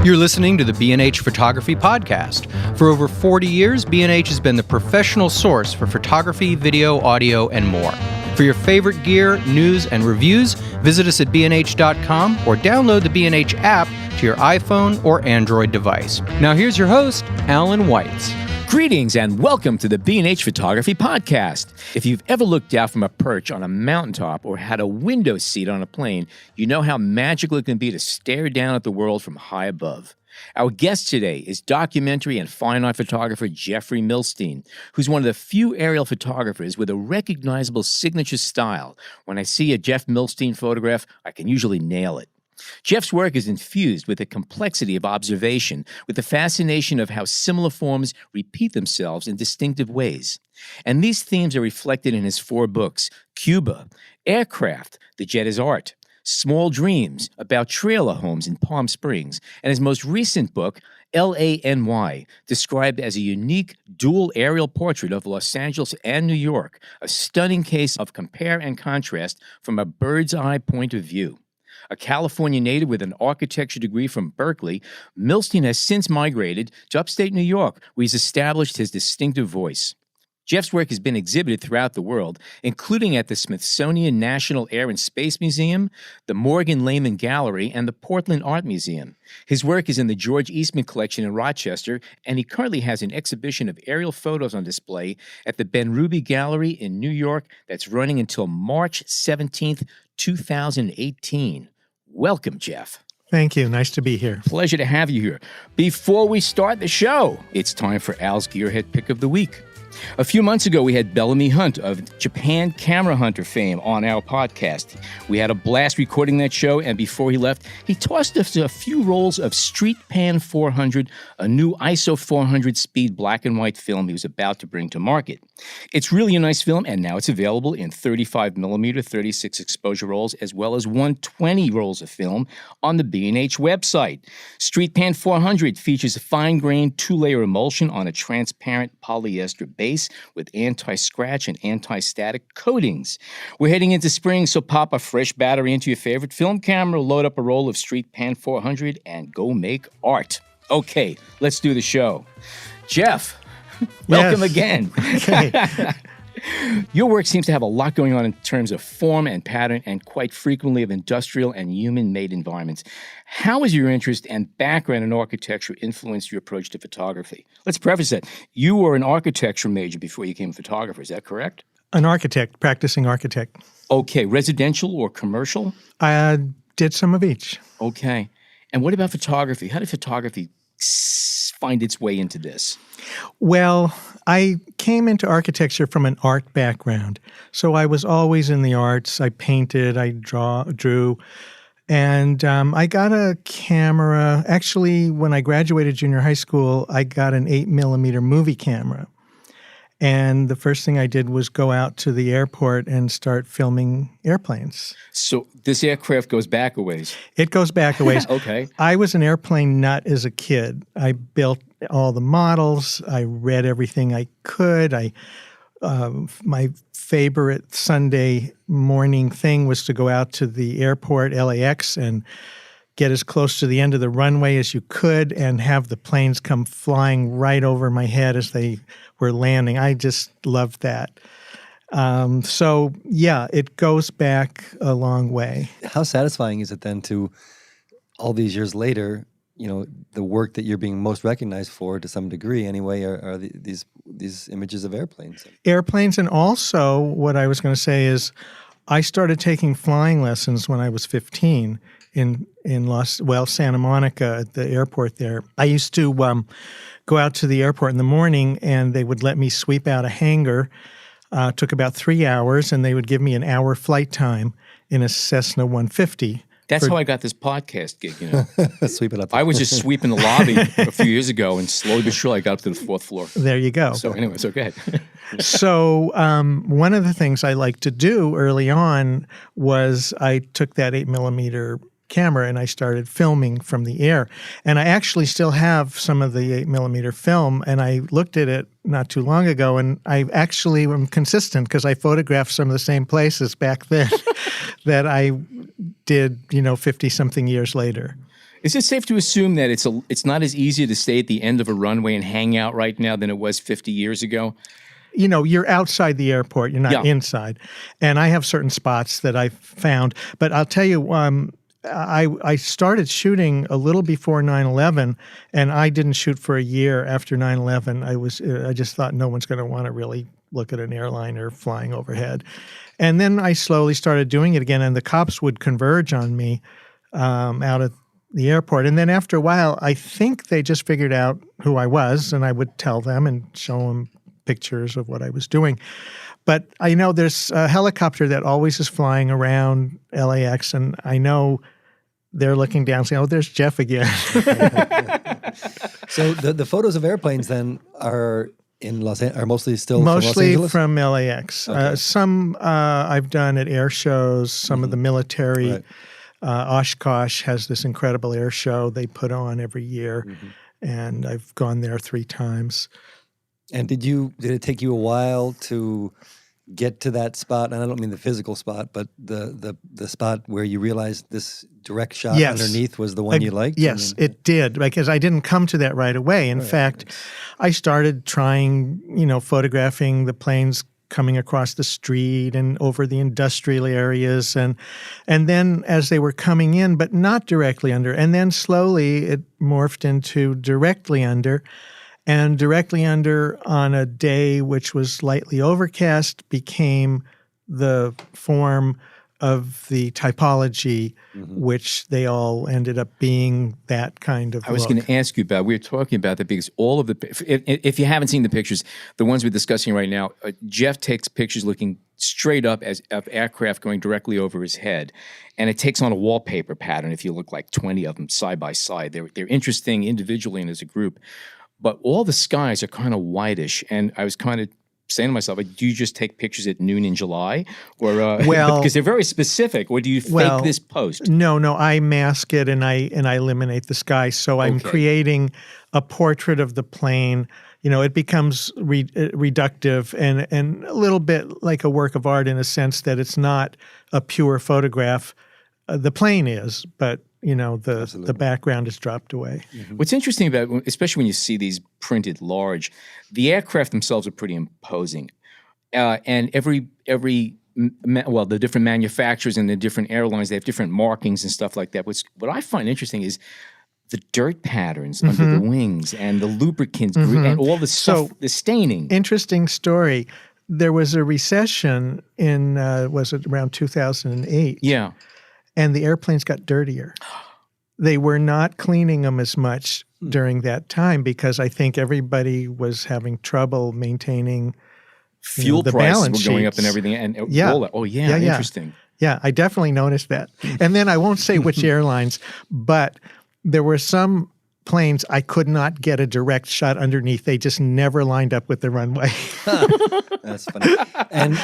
You're listening to the B&H Photography Podcast. For over 40 years, B&H has been the professional source for photography, video, audio, and more. For your favorite gear, news, and reviews, visit us at bnh.com or download the B&H app to your iPhone or Android device. Now here's your host, Allan Weitz. Greetings and welcome to the B&H Photography Podcast. If you've ever looked out from a perch on a mountaintop or had a window seat on a plane, you know how magical it can be to stare down at the world from high above. Our guest today is documentary and fine art photographer Jeffrey Milstein, who's one of the few aerial photographers with a recognizable signature style. When I see a Jeff Milstein photograph, I can usually nail it. Jeff's work is infused with the complexity of observation, with the fascination of how similar forms repeat themselves in distinctive ways. And these themes are reflected in his 4 books: Cuba, Aircraft, The Jet is Art, Small Dreams, about trailer homes in Palm Springs, and his most recent book, LANY, described as a unique dual aerial portrait of Los Angeles and New York, a stunning case of compare and contrast from a bird's eye point of view. A California native with an architecture degree from Berkeley, Milstein has since migrated to upstate New York, where he's established his distinctive voice. Jeff's work has been exhibited throughout the world, including at the Smithsonian National Air and Space Museum, the Morgan Lehman Gallery, and the Portland Art Museum. His work is in the George Eastman Collection in Rochester, and he currently has an exhibition of aerial photos on display at the Ben Ruby Gallery in New York that's running until March 17th, 2018. Welcome, Jeff. Thank you. Nice to be here. Pleasure to have you here. Before we start the show, it's time for Al's Gearhead Pick of the Week. A few months ago, we had Bellamy Hunt of Japan Camera Hunter fame on our podcast. We had a blast recording that show, and before he left, he tossed us a few rolls of Street Pan 400, a new ISO 400 speed black and white film he was about to bring to market. It's really a nice film, and now it's available in 35mm 36 exposure rolls, as well as 120 rolls of film on the B&H website. Street Pan 400 features a fine-grained 2-layer emulsion on a transparent polyester base with anti-scratch and anti-static coatings. We're heading into spring, so pop a fresh battery into your favorite film camera, load up a roll of Street Pan 400, and go make art. Okay, let's do the show. Jeff, welcome again. Okay. Your work seems to have a lot going on in terms of form and pattern, and quite frequently of industrial and human-made environments. How has your interest and background in architecture influenced your approach to photography? Let's preface that. You were an architecture major before you became a photographer. Is that correct? An architect, practicing architect. Okay. Residential or commercial? I did some of each. Okay. And what about photography? How did photography find its way into this? Well, I came into architecture from an art background. So I was always in the arts. I painted, I drew. And I got a camera. Actually, when I graduated junior high school, I got an 8mm movie camera. And the first thing I did was go out to the airport and start filming airplanes. So this aircraft goes back a ways. It goes back a ways. Okay. I was an airplane nut as a kid. I built all the models. I read everything I could. My favorite Sunday morning thing was to go out to the airport, LAX, and get as close to the end of the runway as you could and have the planes come flying right over my head as they were landing. I just loved that. So, yeah, it goes back a long way. How satisfying is it then to, all these years later, you know, the work that you're being most recognized for, to some degree anyway, are these images of airplanes? Airplanes, and also what I was going to say is I started taking flying lessons when I was 15 in Santa Monica at the airport there. I used to go out to the airport in the morning, and they would let me sweep out a hangar. Took about 3 hours, and they would give me an hour flight time in a Cessna 150. That's how I got this podcast gig, you know. Sweep it up. I was just sweeping the lobby a few years ago, and slowly but surely I got up to the 4th floor. There you go. So anyway, it's okay. So one of the things I liked to do early on was I took that 8mm camera and I started filming from the air. And I actually still have some of the 8mm film, and I looked at it not too long ago, and I actually am consistent because I photographed some of the same places back then that I did, 50-something years later. Is it safe to assume that it's not as easy to stay at the end of a runway and hang out right now than it was 50 years ago? You know, you're outside the airport, you're not inside. And I have certain spots that I've found. But I'll tell you, I started shooting a little before 9/11, and I didn't shoot for a year after 9/11. I just thought no one's going to want to really look at an airliner flying overhead. And then I slowly started doing it again, and the cops would converge on me out at the airport. And then after a while, I think they just figured out who I was, and I would tell them and show them pictures of what I was doing. But I know there's a helicopter that always is flying around LAX, and I know they're looking down saying, oh, there's Jeff again. So the photos of airplanes then are in are mostly still from Los Mostly Angeles? from LAX. Okay. Some I've done at air shows, some of the military. Right. Oshkosh has this incredible air show they put on every year, and I've gone there 3 times. And did it take you a while to get to that spot? And I don't mean the physical spot, but the spot where you realized this direct shot underneath was the one you liked? Yes, it did, because I didn't come to that right away. In fact, I started trying, photographing the planes coming across the street and over the industrial areas, and then as they were coming in, but not directly under, and then slowly it morphed into directly under. And directly under on a day which was lightly overcast became the form of the typology, which they all ended up being that kind of I was going to ask you about, we were talking about that because all of if you haven't seen the pictures, the ones we're discussing right now, Jeff takes pictures looking straight up of aircraft going directly over his head. And it takes on a wallpaper pattern if you look like 20 of them side by side. They're interesting individually and as a group. But all the skies are kind of whitish, and I was kind of saying to myself, do you just take pictures at noon in July? Or because they're very specific, or do you fake this post? No, I mask it and I eliminate the sky. So I'm creating a portrait of the plane. It becomes reductive and a little bit like a work of art in a sense that it's not a pure photograph. The plane is, but the background is dropped away. What's interesting about, especially when you see these printed large, the aircraft themselves are pretty imposing, and the different manufacturers and the different airlines, they have different markings and stuff like that. What I find interesting is the dirt patterns under the wings and the lubricants and all the stuff, the staining. Interesting story. There was a recession in was it around 2008? Yeah. And the airplanes got dirtier. They were not cleaning them as much during that time because I think everybody was having trouble maintaining fuel the prices balance were going sheets. up and everything. And all that. Oh, yeah, interesting. Yeah, I definitely noticed that. And then I won't say which airlines, but there were some planes I could not get a direct shot underneath. They just never lined up with the runway. That's funny. And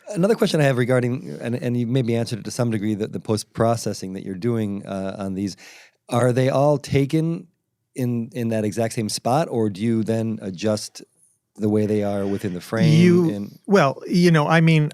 another question I have regarding, and you maybe answered it to some degree, the post-processing that you're doing on these, are they all taken in that exact same spot, or do you then adjust the way they are within the frame?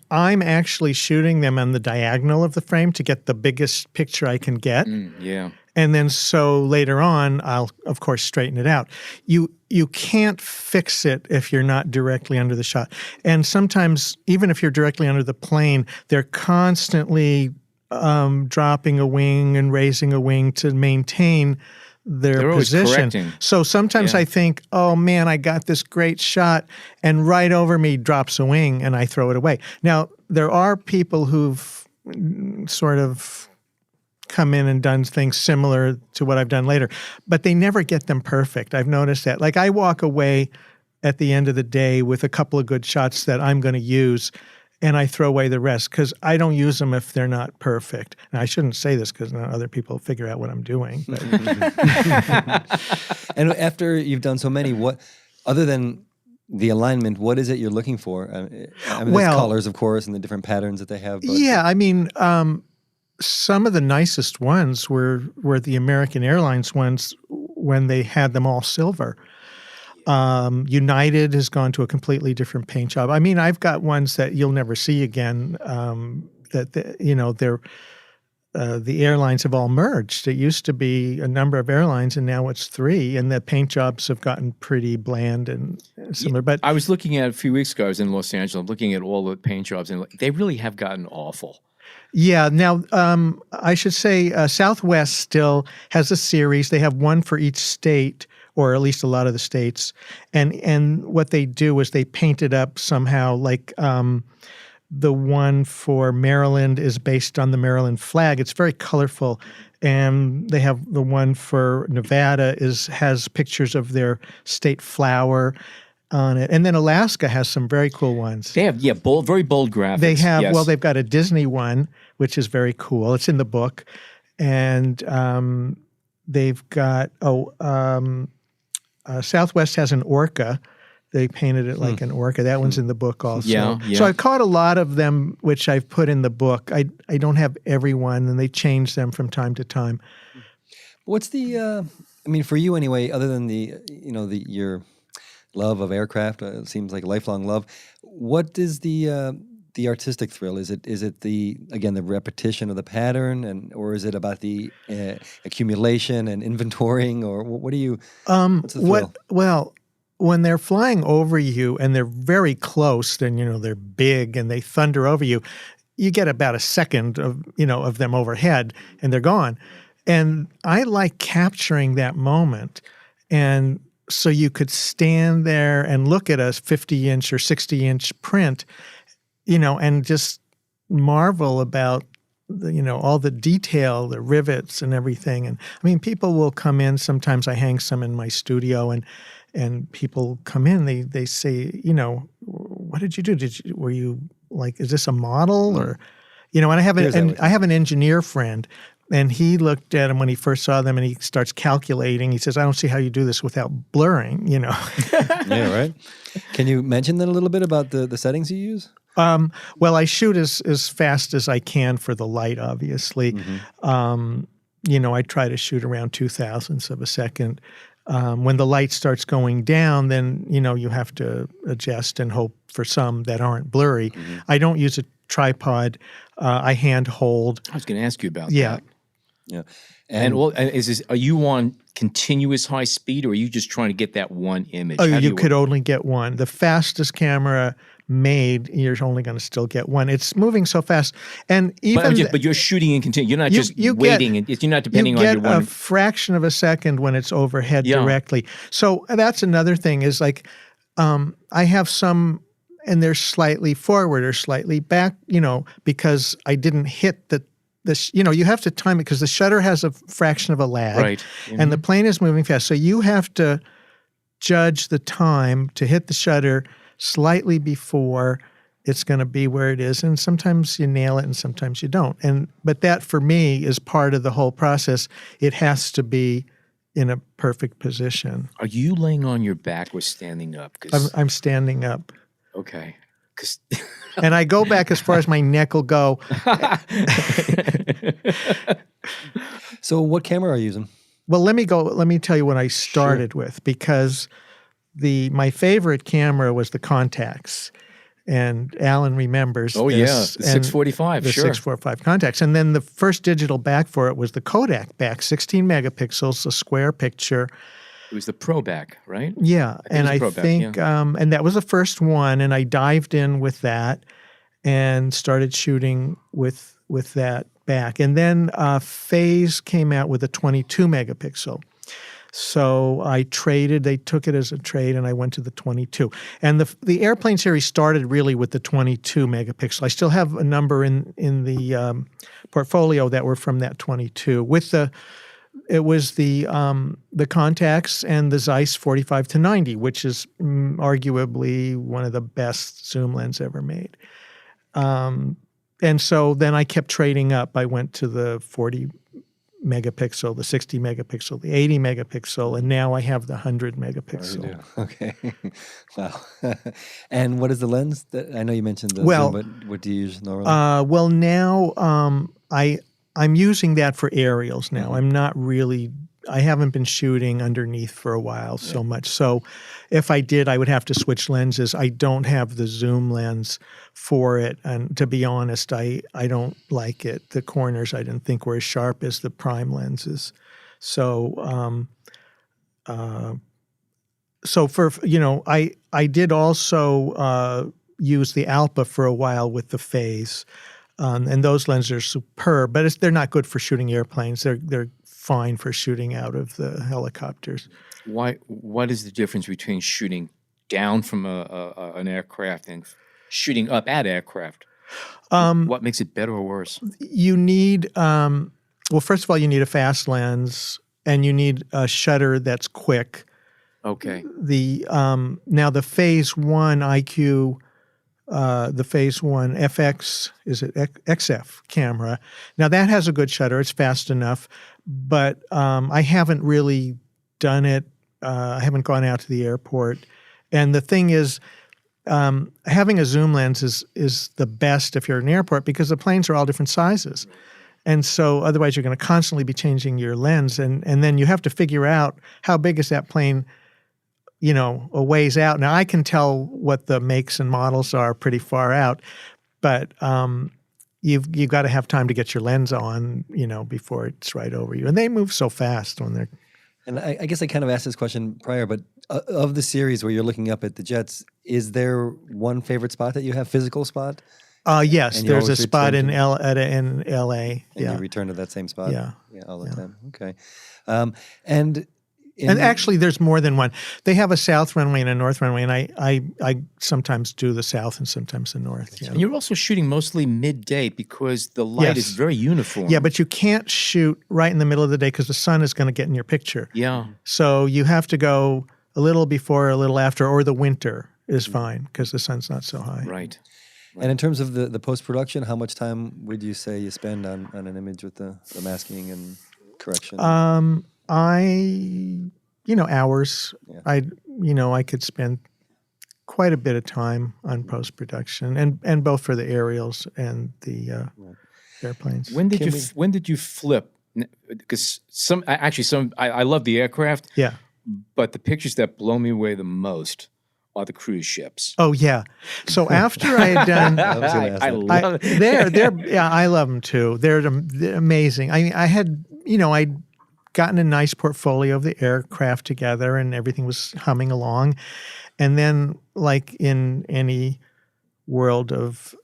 I'm actually shooting them on the diagonal of the frame to get the biggest picture I can get. Yeah. And then so later on, I'll, of course, straighten it out. You can't fix it if you're not directly under the shot. And sometimes, even if you're directly under the plane, they're constantly dropping a wing and raising a wing to maintain their position. So sometimes I think, oh man, I got this great shot, and right over me drops a wing and I throw it away. Now, there are people who've sort of come in and done things similar to what I've done later, but they never get them perfect. I've noticed that. Like I walk away at the end of the day with a couple of good shots that I'm going to use, and I throw away the rest because I don't use them if they're not perfect. And I shouldn't say this because now other people figure out what I'm doing. And after you've done so many, what other than the alignment, what is it you're looking for? I mean, there's colors, of course, and the different patterns that they have. But. Yeah, I mean, some of the nicest ones were the American Airlines ones when they had them all silver. United has gone to a completely different paint job. I mean, I've got ones that you'll never see again. They're the airlines have all merged. It used to be a number of airlines, and now it's 3, and the paint jobs have gotten pretty bland and similar. But I was looking at a few weeks ago, I was in Los Angeles, looking at all the paint jobs, and they really have gotten awful. yeah, now I should say Southwest still has a series. They have one for each state, or at least a lot of the states. And what they do is they paint it up somehow, like the one for Maryland is based on the Maryland flag. It's very colorful. And they have the one for Nevada has pictures of their state flower on it. And then Alaska has some very cool ones. They have, very bold graphics. They have, yes. well, they've got a Disney one, which is very cool. It's in the book. And they've got, Southwest has an orca. They painted it like an orca. That one's in the book also. Yeah. So I've caught a lot of them, which I've put in the book. I don't have every one, and they change them from time to time. What's the? I mean, for you anyway, other than your love of aircraft, it seems like a lifelong love. What is the artistic thrill? Is it the repetition of the pattern, or is it about the accumulation and inventorying, or what do you? What's the thrill? Well, when they're flying over you and they're very close, then they're big and they thunder over you. You get about a second of them overhead, and they're gone. And I like capturing that moment, and so you could stand there and look at a 50-inch or 60-inch print, and just marvel about all the detail, the rivets and everything. And I mean, people will come in. Sometimes I hang some in my studio, and people come in. They say, what did you do? Were you like, is this a model or, and I have an engineer friend, and he looked at them when he first saw them, and he starts calculating. He says, I don't see how you do this without blurring, Yeah, right. Can you mention that a little bit about the settings you use? Well, I shoot as fast as I can for the light, obviously. Mm-hmm. I try to shoot around 0.002 of a second. When the light starts going down, then, you have to adjust and hope for some that aren't blurry. Mm-hmm. I don't use a tripod. I hand hold. I was going to ask you about that. Yeah. And are you on continuous high speed, or are you just trying to get that one image? Oh, you could only get one. The fastest camera made, you're only going to still get one. It's moving so fast, and even but you're shooting and continue. You're not just waiting, and you're not depending on your one. You get a fraction of a second when it's overhead directly. So that's another thing is like, I have some, and they're slightly forward or slightly back, because I didn't hit this. You have to time it because the shutter has a fraction of a lag, right? Mm-hmm. And the plane is moving fast, so you have to judge the time to hit the shutter slightly before it's going to be where it is. And sometimes you nail it and sometimes you don't. But that for me is part of the whole process. It has to be in a perfect position. Are you laying on your back or standing up? I'm standing up. Okay. And I go back as far as my neck will go. So what camera are you using? Well, let me tell you what I started with, because my favorite camera was the Contax, and Allan remembers. Oh this, the 645, the 645 Contax, and then the first digital back for it was the Kodak back, 16 megapixels, a square picture. It was the Pro back, right? Yeah, and I think, and that was the first one, and I dived in with that and started shooting with that back, and then Phase came out with a 22 megapixel. So I traded. They took it as a trade, and I went to the 22. And the airplane series started really with the 22 megapixel. I still have a number in the portfolio that were from that 22. It was the Contax and the Zeiss 45-90, which is arguably one of the best zoom lens ever made. And so then I kept trading up. I went to the 40 megapixel, the 60 megapixel, the 80 megapixel, and now I have the 100 megapixel. Okay. Wow. And what is the lens? I know you mentioned the zoom, but what do you use normally? Well, now I'm using that for aerials now. I'm not really I haven't been shooting underneath for a while so much. So if I did, I would have to switch lenses. I don't have the zoom lens for it. And to be honest, I don't like it. The corners I didn't think were as sharp as the prime lenses. So, I did also use the Alpha for a while with the phase. And those lenses are superb, but they're not good for shooting airplanes. They're fine for shooting out of the helicopters. What is the difference between shooting down from an aircraft and shooting up at aircraft? What makes it better or worse? You need, well, first of all, you need a fast lens, and you need a shutter that's quick. Okay. Now the Phase 1 IQ, the Phase 1 FX, is it XF camera? Now that has a good shutter. It's fast enough, but I haven't really done it. I haven't gone out to the airport. And the thing is, having a zoom lens is the best if you're in an airport because the planes are all different sizes. And so otherwise you're going to constantly be changing your lens. And then you have to figure out how big is that plane, a ways out. Now I can tell what the makes and models are pretty far out, but you've got to have time to get your lens on, before it's right over you. And they move so fast when they're. And I guess I kind of asked this question prior, but of the series where you're looking up at the jets, is there one favorite spot that you have, physical spot? Yes, there's a spot in L.A. And you return to that same spot? Yeah. All the time. Okay. And actually, there's more than one. They have a south runway and a north runway, and I sometimes do the south and sometimes the north. Yeah. And you're also shooting mostly midday because the light is very uniform. Yeah, but you can't shoot right in the middle of the day because the sun is going to get in your picture. Yeah. So you have to go a little before, a little after, or the winter is fine because the sun's not so high. Right. And in terms of the post-production, how much time would you say you spend on an image with the masking and correction? Hours. Yeah. I could spend quite a bit of time on post-production and both for the aerials and the airplanes. When did you flip? Because I love the aircraft. Yeah. But the pictures that blow me away the most are the cruise ships. Oh yeah. So after I had done, I love it. I love them too. They're amazing. I mean, I had, I'd gotten a nice portfolio of the aircraft together, and everything was humming along. And then, like in any world of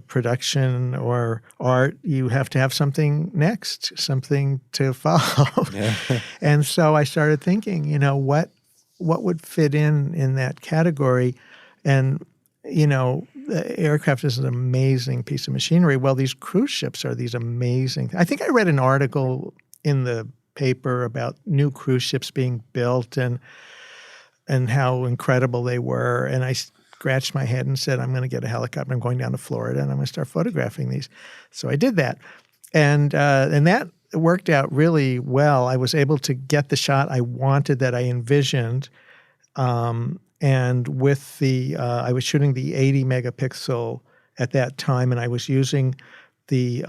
production or art, you have to have something next, something to follow. Yeah. And so I started thinking, what would fit in that category? And, the aircraft is an amazing piece of machinery. Well, these cruise ships are these amazing. I think I read an article in the paper about new cruise ships being built and how incredible they were. And I scratched my head and said, I'm going to get a helicopter. I'm going down to Florida and I'm going to start photographing these. So I did that. And that worked out really well. I was able to get the shot I wanted, that I envisioned. And with I was shooting the 80 megapixel at that time, and I was using the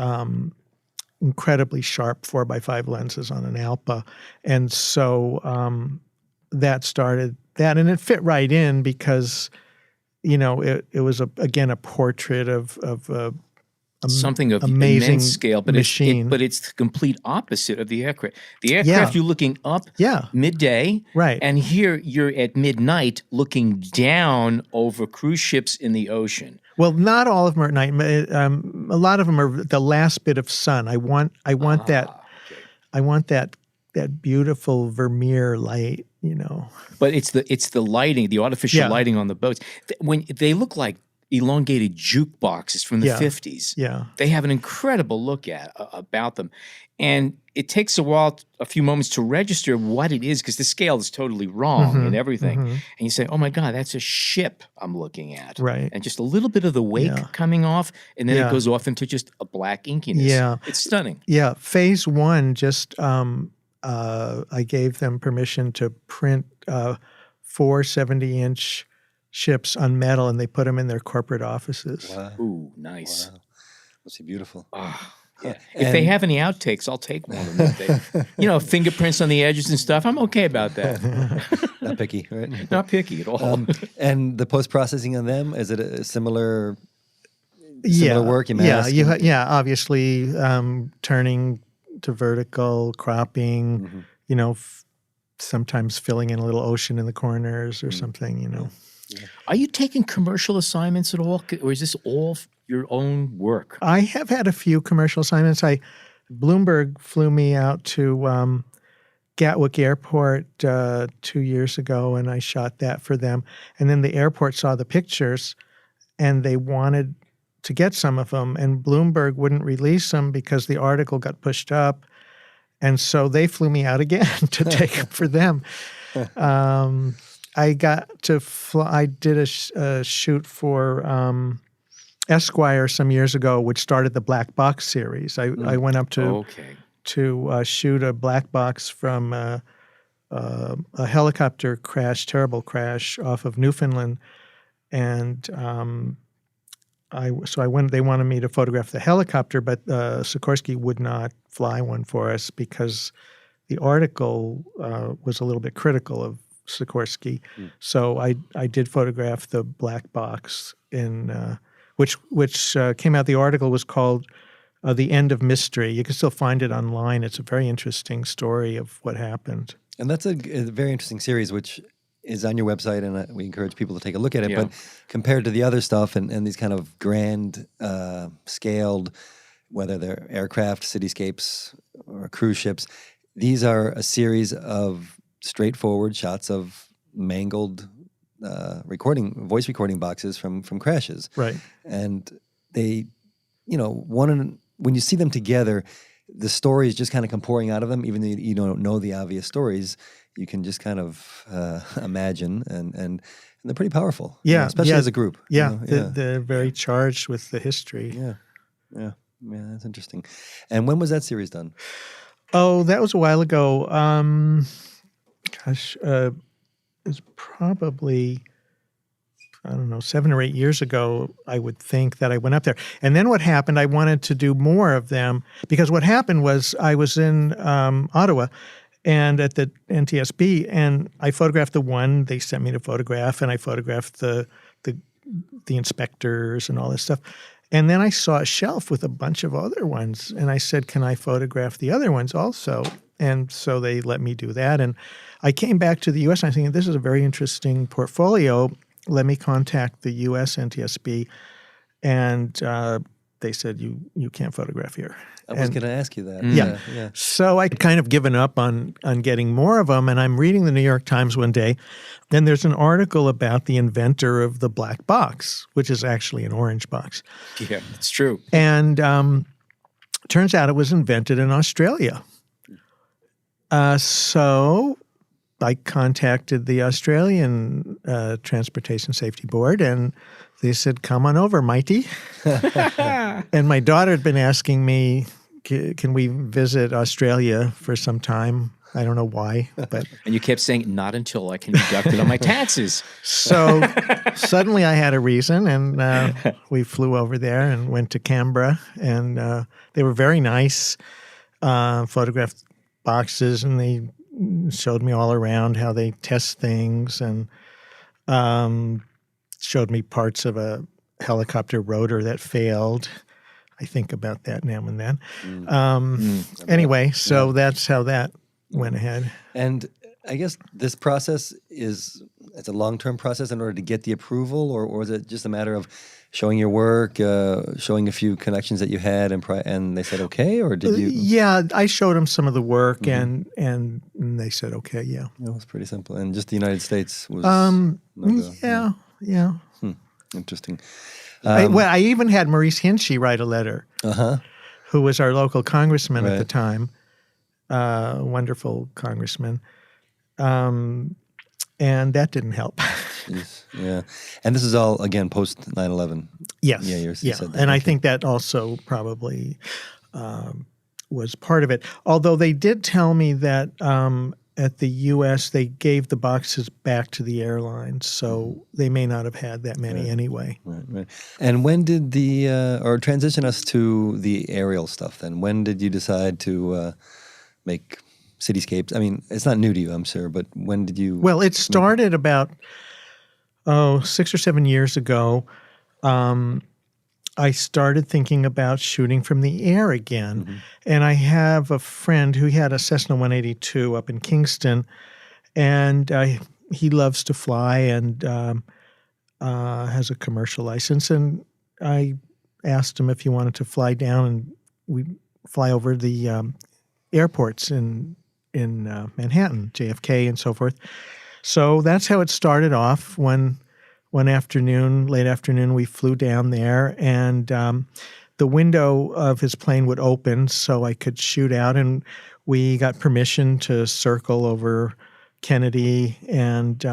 incredibly sharp 4x5 lenses on an Alpha. And so that started that. And it fit right in because, it was, again, a portrait of something of amazing immense scale, but machine. It's the complete opposite of the aircraft. The aircraft, you're looking up midday, right? And here you're at midnight looking down over cruise ships in the ocean. Well, not all of them are at night. A lot of them are the last bit of sun. I want that. Okay. I want that beautiful Vermeer light. But it's the lighting, the artificial lighting on the boats. When they look like elongated jukeboxes from the 50s. Yeah. They have an incredible look about them. And it takes a few moments to register what it is, because the scale is totally wrong and everything. Mm-hmm. And you say, oh my God, that's a ship I'm looking at. Right. And just a little bit of the wake coming off, and then it goes off into just a black inkiness. Yeah. It's stunning. Yeah. Phase 1, just I gave them permission to print 4 70-inch ships on metal, and they put them in their corporate offices. Wow. Ooh, nice. Wow. Must be beautiful. If they have any outtakes, I'll take one of them. Fingerprints on the edges and stuff. I'm okay about that. Not picky, right? Not picky at all. And the post-processing on them, is it a similar work? Obviously, turning to vertical, cropping, sometimes filling in a little ocean in the corners or something, Yeah. Are you taking commercial assignments at all, or is this all your own work? I have had a few commercial assignments. Bloomberg flew me out to Gatwick Airport 2 years ago, and I shot that for them. And then the airport saw the pictures, and they wanted to get some of them, and Bloomberg wouldn't release them because the article got pushed up. And so they flew me out again to take them for them. I got to fly. I did a shoot for Esquire some years ago, which started the Black Box series. I went up to shoot a black box from a helicopter crash, terrible crash off of Newfoundland, and I went. They wanted me to photograph the helicopter, but Sikorsky would not fly one for us because the article was a little bit critical of Sikorsky. So I did photograph the black box which came out. The article was called "The End of Mystery." You can still find it online. It's a very interesting story of what happened. And that's a very interesting series, which is on your website, and we encourage people to take a look at it. Yeah. But compared to the other stuff and these kind of grand scaled, whether they're aircraft, cityscapes, or cruise ships, these are a series of straightforward shots of mangled voice recording boxes from crashes. Right. And they, when you see them together, the stories just kind of come pouring out of them, even though you don't know the obvious stories. You can just kind of imagine, and they're pretty powerful. Yeah, especially as a group. Yeah, they're very charged with the history. Yeah, that's interesting. And when was that series done? Oh, that was a while ago. It was probably, 7 or 8 years ago, I would think, that I went up there. And then what happened, I wanted to do more of them, because what happened was I was in Ottawa and at the NTSB, and I photographed the one they sent me to photograph, and I photographed the inspectors and all this stuff. And then I saw a shelf with a bunch of other ones, and I said, can I photograph the other ones also? And so they let me do that. And I came back to the U.S. and I was thinking, this is a very interesting portfolio. Let me contact the U.S. NTSB. And they said, you can't photograph here. I was going to ask you that. Yeah. So I kind of given up on getting more of them. And I'm reading the New York Times one day, and there's an article about the inventor of the black box, which is actually an orange box. Yeah, it's true. And turns out it was invented in Australia. So I contacted the Australian Transportation Safety Board, and they said, come on over, Mighty. And my daughter had been asking me, can we visit Australia for some time? I don't know why. But and you kept saying, not until I can deduct it on my taxes. So suddenly I had a reason, and we flew over there and went to Canberra. And they were very nice, photographed boxes, and they showed me all around how they test things, and showed me parts of a helicopter rotor that failed. I think about that now and then. Anyway, so that's how that went ahead. And I guess this process it's a long-term process in order to get the approval, or is it just a matter of showing your work, showing a few connections that you had, and they said okay, or did you? Yeah, I showed them some of the work, and they said okay. Yeah, it was pretty simple, and just the United States was. No-go. Yeah. Interesting. I even had Maurice Hinchey write a letter, who was our local congressman at the time, wonderful congressman, and that didn't help. Yeah, and this is all again post 9/11. Yes, you said that. And I think that also probably was part of it. Although they did tell me that at the U.S., they gave the boxes back to the airlines, so they may not have had that many anyway. Right. And when did or transition us to the aerial stuff then? When did you decide to make cityscapes? I mean, it's not new to you, I'm sure, but when did you? Well, it started about 6 or 7 years ago. I started thinking about shooting from the air again. And I have a friend who had a Cessna 182 up in Kingston, and he loves to fly and has a commercial license. And I asked him if he wanted to fly down, and we fly over the airports in Manhattan, JFK and so forth. So that's how it started off. One afternoon, late afternoon, we flew down there, and the window of his plane would open so I could shoot out, and we got permission to circle over Kennedy, and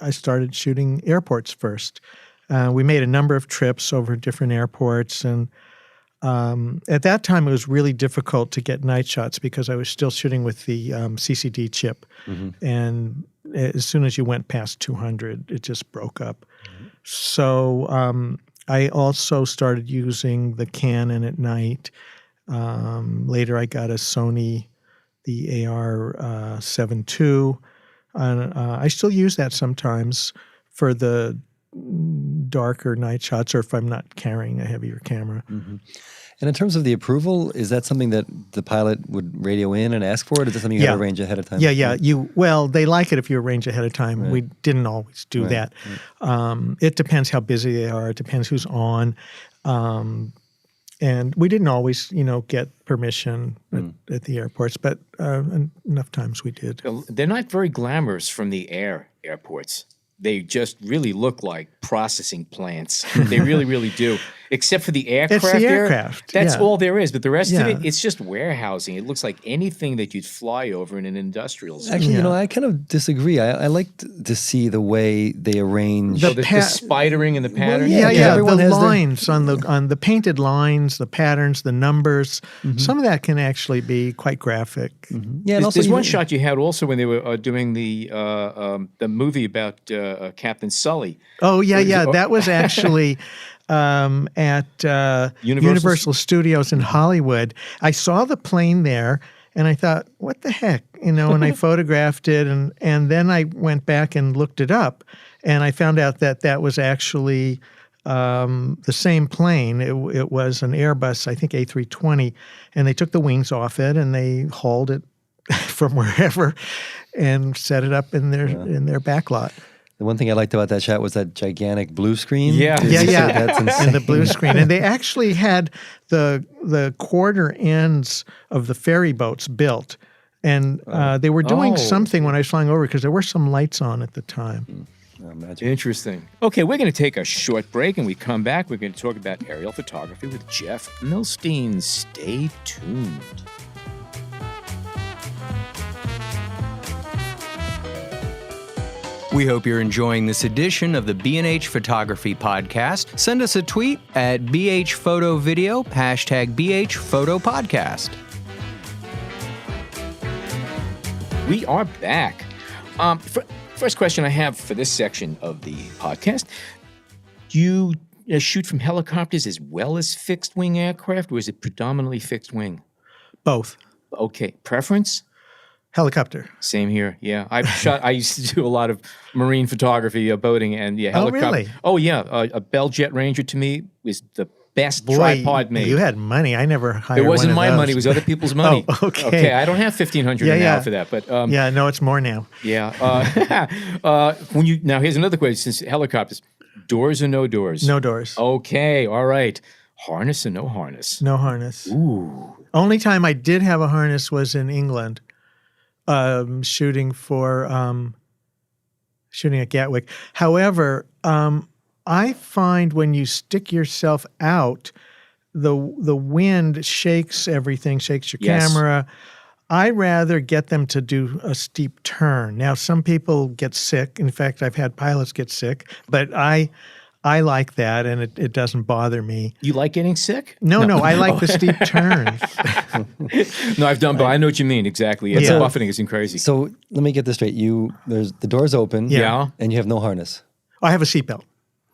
I started shooting airports first. We made a number of trips over different airports, and at that time it was really difficult to get night shots because I was still shooting with the CCD chip, and as soon as you went past 200, it just broke up. So I also started using the Canon at night. Later I got a Sony, the AR-7 II. I still use that sometimes for the darker night shots or if I'm not carrying a heavier camera. And in terms of the approval, is that something that the pilot would radio in and ask for? Or is that something you have to arrange ahead of time? Yeah. Well, they like it if you arrange ahead of time. Right. We didn't always do that. It depends how busy they are. It depends who's on. And we didn't always, get permission at the airports, but enough times we did. They're not very glamorous from the airports. They just really look like processing plants. They really, really do. Except for the aircraft. It's the aircraft. That's all there is. But the rest of it, it's just warehousing. It looks like anything that you'd fly over in an industrial zone. Actually, I kind of disagree. I like to see the way they arrange the spidering and the pattern. Well, everyone the has lines on the painted lines, the patterns, the numbers. Some of that can actually be quite graphic. Yeah, and also there's one shot you had also when they were doing the movie about Captain Sully. Oh yeah, that was actually. At Universal Studios in Hollywood. I saw the plane there, and I thought, what the heck? And I photographed it, and then I went back and looked it up, and I found out that was actually the same plane. It was an Airbus, I think A320, and they took the wings off it, and they hauled it from wherever and set it up in their back lot. The one thing I liked about that shot was that gigantic blue screen. Yeah. That's insane. And the blue screen. And they actually had the quarter ends of the ferry boats built. And they were doing something when I was flying over because there were some lights on at the time. Interesting. Okay, we're going to take a short break, and we come back. We're going to talk about aerial photography with Jeff Milstein. Stay tuned. We hope you're enjoying this edition of the B&H Photography Podcast. Send us a tweet at BHPhotoVideo, #BHPhotoPodcast. We are back. First question I have for this section of the podcast. Do you shoot from helicopters as well as fixed-wing aircraft, or is it predominantly fixed-wing? Both. Okay. Preference? Helicopter. Same here. Yeah, I used to do a lot of marine photography, boating, and helicopter. Oh, really? Oh, yeah. A Bell Jet Ranger to me was the best tripod made. You had money. I never hired It wasn't one of my those. money. It was other people's money. Oh, okay. Okay, I don't have $1,500 now for that, but no, it's more now. yeah. Now here's another question. Since helicopters, doors or no doors? No doors. Okay. All right. Harness or no harness? No harness. Ooh. Only time I did have a harness was in England. Shooting at Gatwick. However, I find when you stick yourself out, the wind shakes everything, shakes your camera. I rather get them to do a steep turn. Now, some people get sick. In fact, I've had pilots get sick, but I I like that, and it doesn't bother me. You like getting sick? No, I like the steep turns. No, I've done, but I know what you mean exactly. It's Yeah. buffeting is crazy. So let me get this straight. The door's open. Yeah. And you have no harness. I have a seatbelt.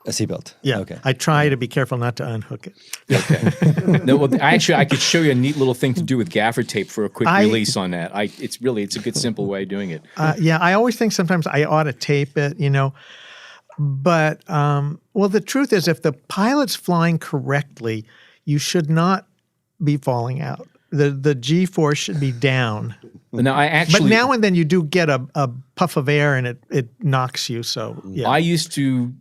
A seatbelt. Yeah. Okay. I try to be careful not to unhook it. Okay. No, well, actually, I could show you a neat little thing to do with gaffer tape for a quick release on that. It's a good, simple way of doing it. Yeah, I always think sometimes I ought to tape it, But, well, the truth is if the pilot's flying correctly, you should not be falling out. The G-force should be down. Now, But now and then you do get a puff of air and it knocks you, so yeah. I used to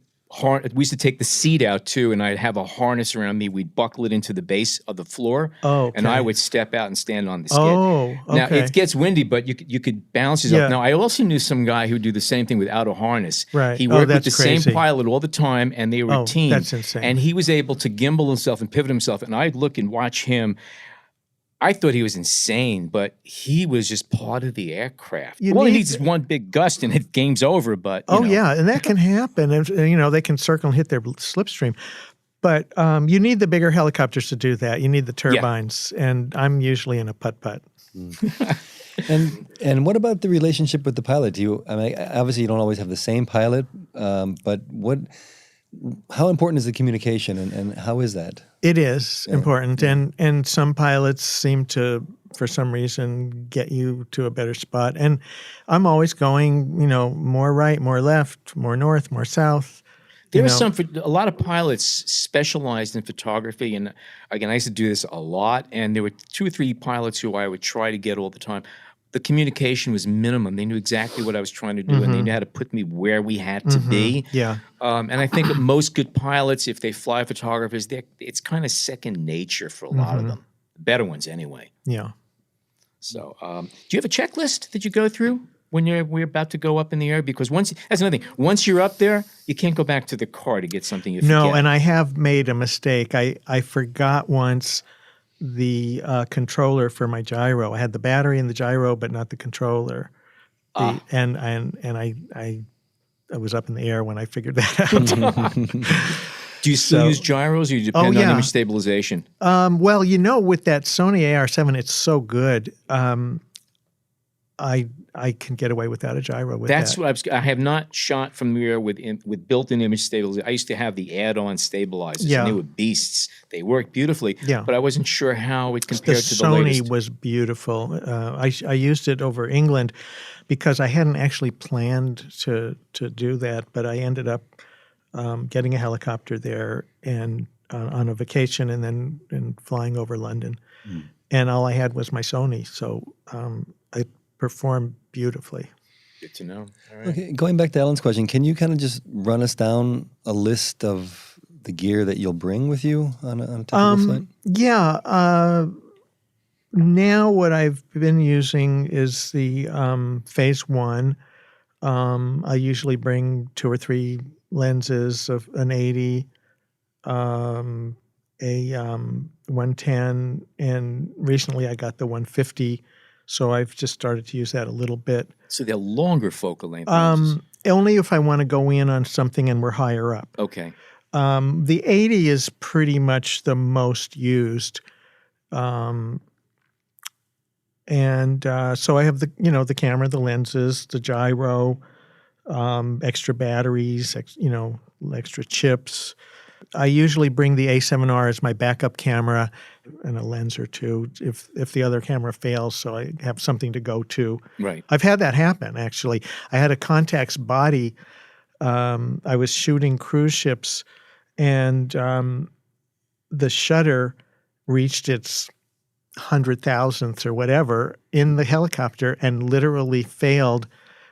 we used to take the seat out too, and I'd have a harness around me. We'd buckle it into the base of the floor, and I would step out and stand on the skid. Oh, okay. Now it gets windy, but you could balance yourself. Yeah. Now I also knew some guy who would do the same thing without a harness. Right. He worked with that's the crazy. same pilot all the time, and they were a team. That's insane. And he was able to gimbal himself and pivot himself, and I'd look and watch him. I thought he was insane, but he was just part of the aircraft. All he needs is one big gust and it game's over. But you know. Yeah, and that can happen. And they can circle and hit their slipstream. But you need the bigger helicopters to do that. You need the turbines, and I'm usually in a putt-putt. And what about the relationship with the pilot? Obviously you don't always have the same pilot, but how important is the communication, and how is that? It is important, and some pilots seem to, for some reason, get you to a better spot. And I'm always going, more right, more left, more north, more south. There are a lot of pilots specialized in photography, and again, I used to do this a lot, and there were 2 or 3 pilots who I would try to get all the time. The communication was minimum. They knew exactly what I was trying to do, and they knew how to put me where we had to be. Yeah. And I think that most good pilots, if they fly photographers, it's kind of second nature for a lot of them. Better ones, anyway. Yeah. So, do you have a checklist that you go through when we're about to go up in the air? Because that's another thing. Once you're up there, you can't go back to the car to get something you forget. No, and I have made a mistake. I forgot once the controller for my gyro. I had the battery and the gyro, but not the controller. And I was up in the air when I figured that out. Do you still use gyros, or you depend on image stabilization? Well, with that Sony AR7, it's so good. I can get away without a gyro with That's that. what I have not shot from the air with built-in image stabilization. I used to have the add-on stabilizers, and they were beasts. They worked beautifully, but I wasn't sure how it compared to the latest. Sony was beautiful. I used it over England because I hadn't actually planned to do that, but I ended up getting a helicopter there and on a vacation, and then flying over London, and all I had was my Sony, so I performed beautifully. Good to know. All right. Okay, going back to Allan's question, can you kind of just run us down a list of the gear that you'll bring with you on a typical flight? Yeah. Now what I've been using is the Phase 1. I usually bring 2 or 3 lenses of an 80, a 110, and recently I got the 150. So I've just started to use that a little bit. So they're longer focal length lenses. Only if I want to go in on something and we're higher up. Okay. The 80 is pretty much the most used. So I have the camera, the lenses, the gyro, extra batteries, extra chips. I usually bring the A7R as my backup camera and a lens or two if the other camera fails, so I have something to go to. Right. I've had that happen, actually. I had a Contax body. I was shooting cruise ships, and the shutter reached its 100,000th or whatever in the helicopter and literally failed.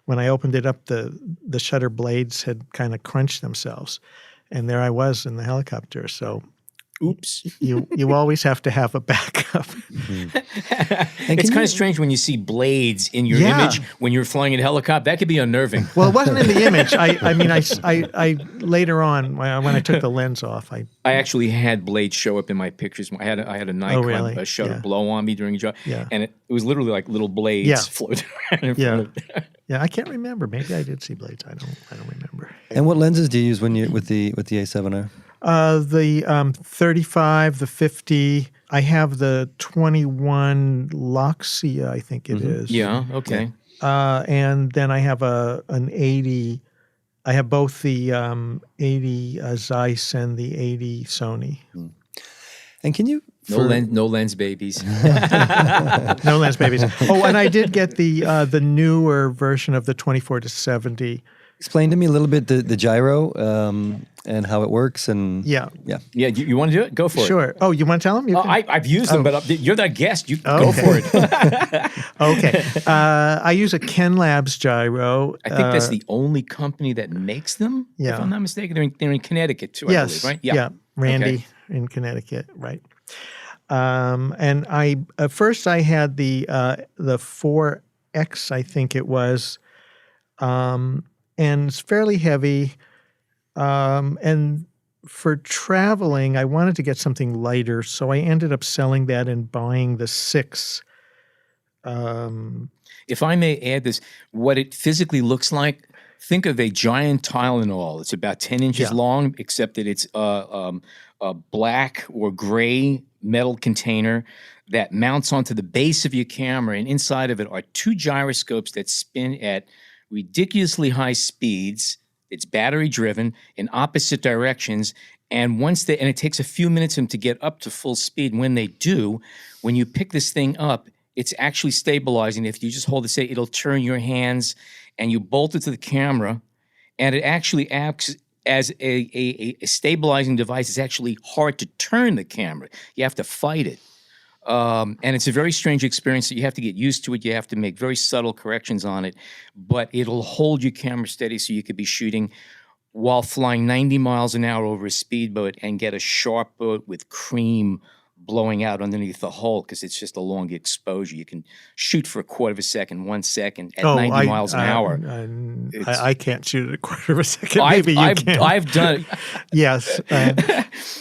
When I opened it up, the shutter blades had kind of crunched themselves. And there I was in the helicopter. So, oops! You always have to have a backup. It's kind of strange when you see blades in your image when you're flying in a helicopter. That could be unnerving. Well, it wasn't in the image. I later on when I took the lens off, I actually had blades show up in my pictures. I had a Nikon shutter blow on me during a job, and it was literally like little blades floating around in front of it. Yeah, I can't remember. Maybe I did see blades. I don't remember. And what lenses do you use when you with the A7R? The 35, the 50. I have the 21 Loxia, I think it is. Yeah, okay. And then I have an 80. I have both the 80 Zeiss and the 80 Sony. And can you No lens babies. No lens babies. Oh, and I did get the newer version of the 24 to 70. explain to me a little bit the gyro and how it works? And Yeah. Yeah, you want to do it? Go for it. Sure. Oh, you want to tell them? I've used them, but you're the guest. You go for it. Okay. I use a Ken Labs gyro. I think that's the only company that makes them. Yeah. If I'm not mistaken, they're in Connecticut too. I Yes. believe, right? Yeah. Randy Okay. in Connecticut. Right. And I at first I had the 4X, I think it was, and it's fairly heavy. And for traveling, I wanted to get something lighter, so I ended up selling that and buying the 6. If I may add this, what it physically looks like, think of a giant Tylenol. It's about 10 inches Yeah. long, except that it's a black or gray metal container that mounts onto the base of your camera, and inside of it are 2 gyroscopes that spin at ridiculously high speeds. It's battery driven in opposite directions, and it takes a few minutes for them to get up to full speed. And when they do, when you pick this thing up, it's actually stabilizing. If you just hold it, it'll turn your hands, and you bolt it to the camera, and it actually acts as a stabilizing device. It's actually hard to turn the camera. You have to fight it. And it's a very strange experience that you have to get used to it. You have to make very subtle corrections on it, but it'll hold your camera steady so you could be shooting while flying 90 miles an hour over a speedboat and get a sharp boat with cream blowing out underneath the hull because it's just a long exposure. You can shoot for a quarter of a second, 1 second at 90 miles an hour. I can't shoot at a quarter of a second. Maybe you can. I've done it. Yes.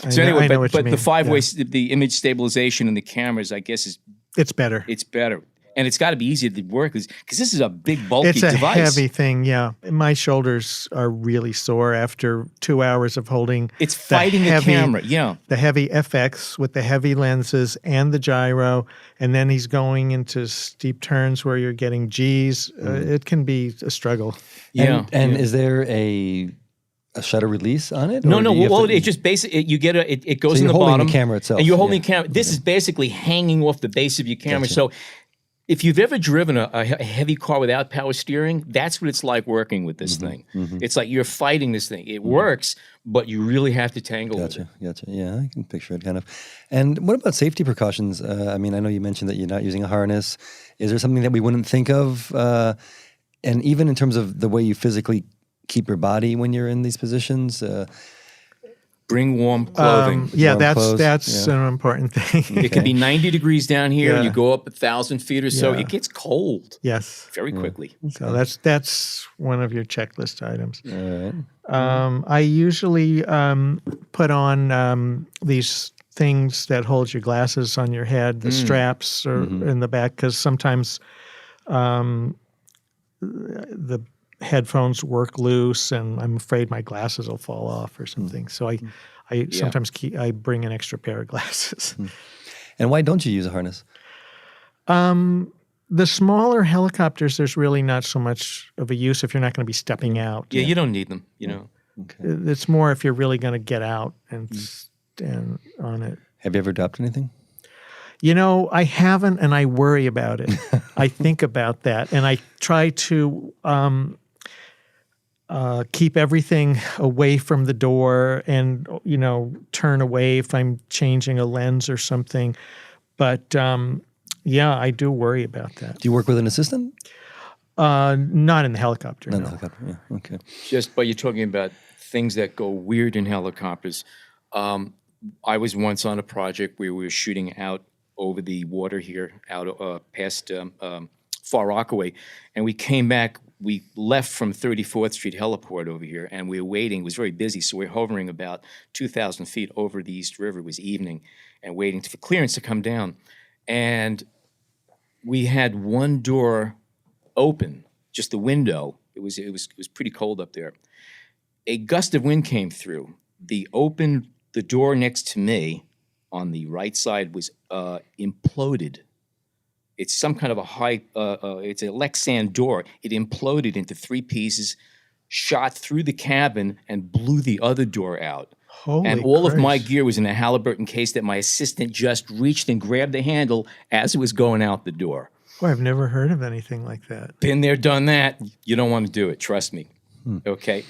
So anyway, I know what you but mean. the 5-way, the image stabilization in the cameras, I guess, It's better. it's better. And it's got to be easier to work because this is a big, bulky It's a device. heavy thing, yeah. My shoulders are really sore after 2 hours of holding. It's fighting the camera, yeah. The heavy FX with the heavy lenses and the gyro, and then he's going into steep turns where you're getting G's. It can be a struggle. Yeah. And is there a shutter release on it? No. Or do you have Well, to- it just basically it goes So in you're the holding the bottom. camera itself, and you're holding yeah. the camera. This is basically hanging off the base of your camera. Gotcha. So, if you've ever driven a heavy car without power steering, that's what it's like working with this thing. It's like you're fighting this thing. It works, but you really have to tangle with it. Gotcha. Yeah, I can picture it kind of. And what about safety precautions? I mean, I know you mentioned that you're not using a harness. Is there something that we wouldn't think of? And even in terms of the way you physically keep your body when you're in these positions? Bring warm clothing. Yeah, Warm clothes, that's an important thing. It could be 90 degrees down here. Yeah. You go up 1,000 feet or so. Yeah. It gets cold Yes. very quickly. So that's one of your checklist items. All right. I usually put on these things that hold your glasses on your head, the straps or in the back, because sometimes the headphones work loose, and I'm afraid my glasses will fall off or something. So I sometimes I bring an extra pair of glasses. And why don't you use a harness? The smaller helicopters, there's really not so much of a use if you're not going to be stepping out. Yeah, you don't need them, you know. Okay. It's more if you're really going to get out and stand on it. Have you ever dropped anything? You know, I haven't, and I worry about it. I think about that, and I try to keep everything away from the door and, turn away if I'm changing a lens or something. But, yeah, I do worry about that. Do you work with an assistant? Not in the helicopter, Not in no. the helicopter. Yeah. Okay. Just by you talking about things that go weird in helicopters. I was once on a project where we were shooting out over the water here, out past Far Rockaway, and we came back. We left from 34th Street Heliport over here, and we were waiting. It was very busy, so we were hovering about 2,000 feet over the East River. It was evening, and waiting for clearance to come down. And we had one door open, just the window. It was pretty cold up there. a gust of wind came through. The door next to me on the right side was imploded. It's some kind of it's a Lexan door. It imploded into 3 pieces, shot through the cabin, and blew the other door out. And all of my gear was in a Halliburton case that my assistant just reached and grabbed the handle as it was going out the door. Boy, I've never heard of anything like that. Been there, done that. You don't want to do it. Trust me. Okay.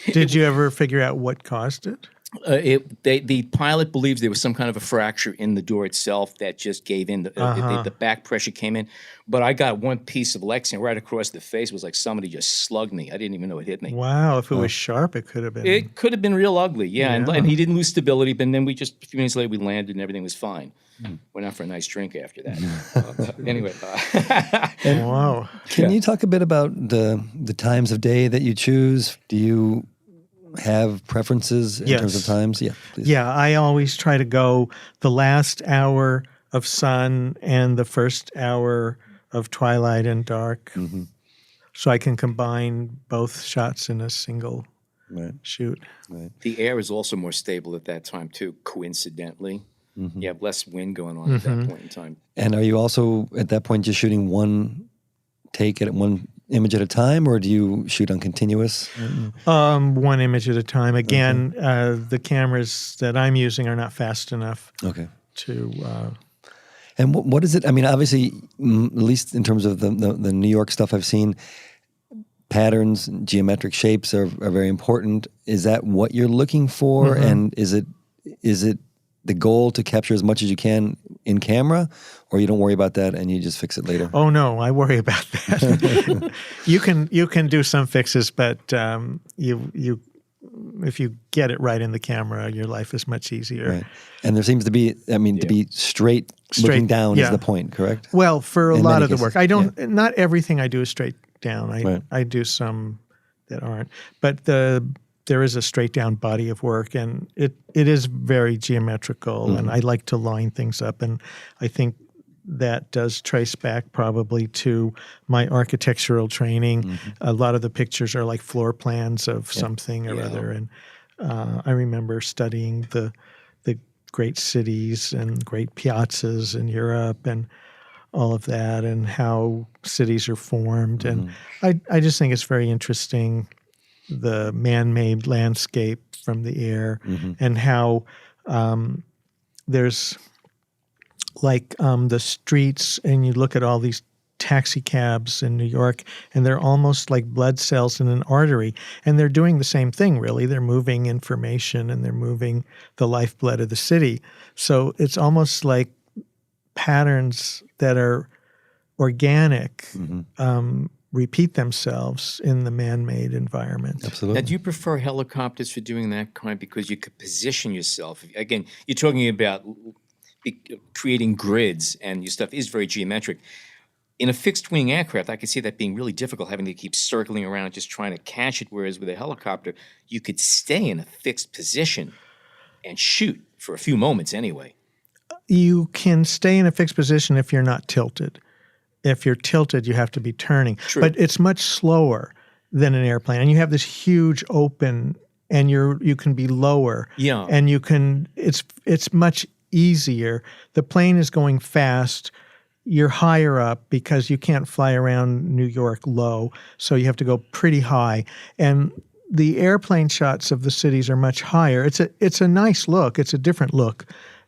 Did you ever figure out what caused it? The pilot believes there was some kind of a fracture in the door itself that just gave in. The back pressure came in. But I got one piece of Lexan right across the face. It was like somebody just slugged me. I didn't even know it hit me. Wow, if it was sharp, it could have been. It could have been real ugly, yeah. And he didn't lose stability, but then a few minutes later, we landed and everything was fine. Went out for a nice drink after that. Anyway. Wow. Can you talk a bit about the times of day that you choose? Do you have preferences in terms of times? Yeah, please. Yeah, I always try to go the last hour of sun and the first hour of twilight and dark. So I can combine both shots in a single shoot. Right. The air is also more stable at that time, too, coincidentally. You have less wind going on at that point in time. And are you also, at that point, just shooting one take at one image at a time, or do you shoot on continuous? One image at a time. Again, the cameras that I'm using are not fast enough to... And what is it? I mean, obviously, at least in terms of the New York stuff I've seen, patterns, geometric shapes are very important. Is that what you're looking for? And is it the goal to capture as much as you can in camera, or you don't worry about that and you just fix it later? Oh no, I worry about that. You can do some fixes, but you if you get it right in the camera, your life is much easier. Right. And there seems to be, to be straight looking down is the point, correct? Well, for a lot of the work, I don't. Not everything I do is straight down. I do some that aren't, but there is a straight down body of work, and it is very geometrical, and I like to line things up, and I think that does trace back probably to my architectural training. A lot of the pictures are like floor plans of something or other, and I remember studying the great cities and great piazzas in Europe and all of that, and how cities are formed, and I just think it's very interesting, the man-made landscape from the air, and how there's like the streets, and you look at all these taxi cabs in New York, and they're almost like blood cells in an artery, and they're doing the same thing, really. They're moving information, and they're moving the lifeblood of the city. So it's almost like patterns that are organic repeat themselves in the man-made environment. Absolutely. Now, do you prefer helicopters for doing that kind? Because you could position yourself. Again, you're talking about creating grids, and your stuff is very geometric. In a fixed-wing aircraft, I could see that being really difficult, having to keep circling around, just trying to catch it, whereas with a helicopter, you could stay in a fixed position and shoot for a few moments anyway. You can stay in a fixed position if you're not tilted. If you're tilted, you have to be turning. True. But it's much slower than an airplane. And you have this huge open, and you can be lower. Yeah. And it's much easier. The plane is going fast. You're higher up because you can't fly around New York low, so you have to go pretty high. And the airplane shots of the cities are much higher. It's a nice look. It's a different look.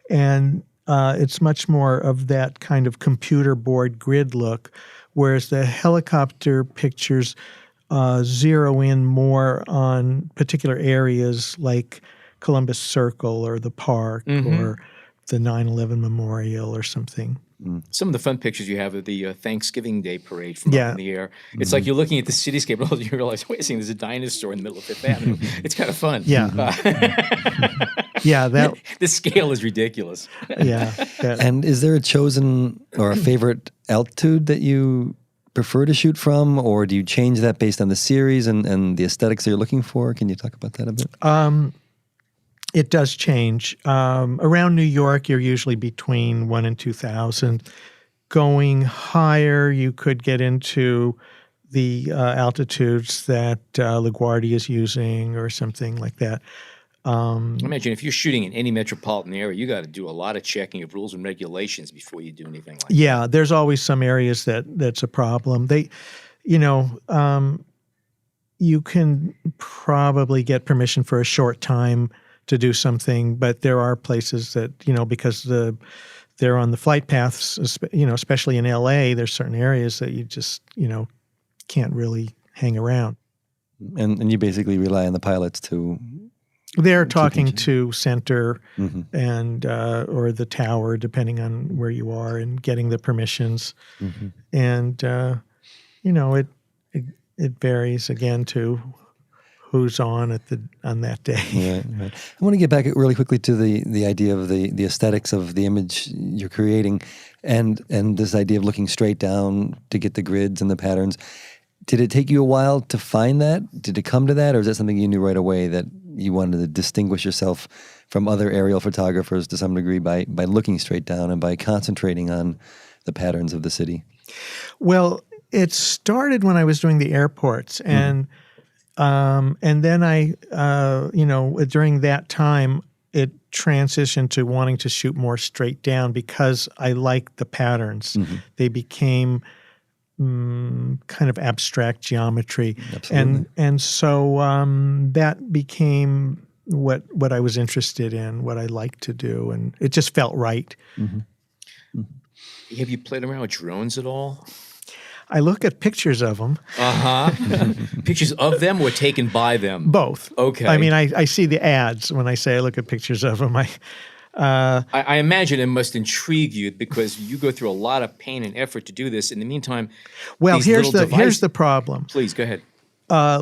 And it's much more of that kind of computer board grid look, whereas the helicopter pictures zero in more on particular areas like Columbus Circle or the park or the 9/11 Memorial or something. Some of the fun pictures you have of the Thanksgiving Day parade from up in the air. It's like you're looking at the cityscape, and all you realize, wait a second, there's a dinosaur in the middle of Fifth Avenue. It's kind of fun. Yeah. The scale is ridiculous. And is there a chosen or a favorite altitude that you prefer to shoot from, or do you change that based on the series and the aesthetics that you're looking for? Can you talk about that a bit? It does change. Around New York, you're usually between 1,000 and 2,000. Going higher, you could get into the altitudes that LaGuardia is using or something like that. I imagine if you're shooting in any metropolitan area, you got to do a lot of checking of rules and regulations before you do anything like that. Yeah, there's always some areas that's a problem. You can probably get permission for a short time to do something, but there are places that, because they're on the flight paths, especially in LA, there's certain areas that you just, can't really hang around. And you basically rely on the pilots to... They're talking to center Mm-hmm. and or the tower, depending on where you are, and getting the permissions. Mm-hmm. And it varies again to who's on that day. Right. I want to get back really quickly to the idea of the aesthetics of the image you're creating, and this idea of looking straight down to get the grids and the patterns. Did it take you a while to find that? Did it come to that, or is that something you knew right away that you wanted to distinguish yourself from other aerial photographers to some degree by looking straight down and by concentrating on the patterns of the city? Well, it started when I was doing the airports, and then I, during that time, it transitioned to wanting to shoot more straight down because I liked the patterns. Mm-hmm. They became kind of abstract geometry. Absolutely. And so that became what I was interested in, what I liked to do, and it just felt right. Mm-hmm. Mm-hmm. Have you played around with drones at all? I look at pictures of them. Pictures of them or taken by them? Both. Okay. I mean, I see the ads when I say I look at pictures of them. I imagine it must intrigue you because you go through a lot of pain and effort to do this. In the meantime, well, these here's little here's the problem. Please, go ahead.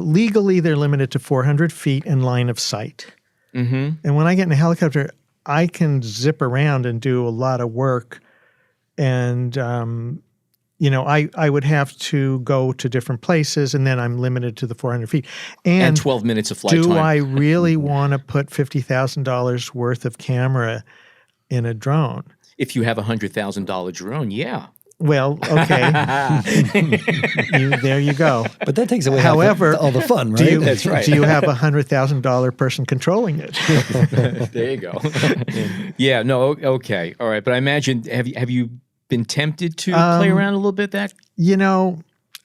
Legally, they're limited to 400 feet in line of sight. Mm-hmm. And when I get in a helicopter, I can zip around and do a lot of work. And, I would have to go to different places, and then I'm limited to the 400 feet. And 12 minutes of flight time. Do I really want to put $50,000 worth of camera in a drone? If you have a $100,000 drone, yeah. Well, okay. There you go. But that takes away However, all the fun, right? That's right. Do you have a $100,000 person controlling it? There you go. Yeah, no, okay. All right. But I imagine, have you been tempted to play around a little bit that?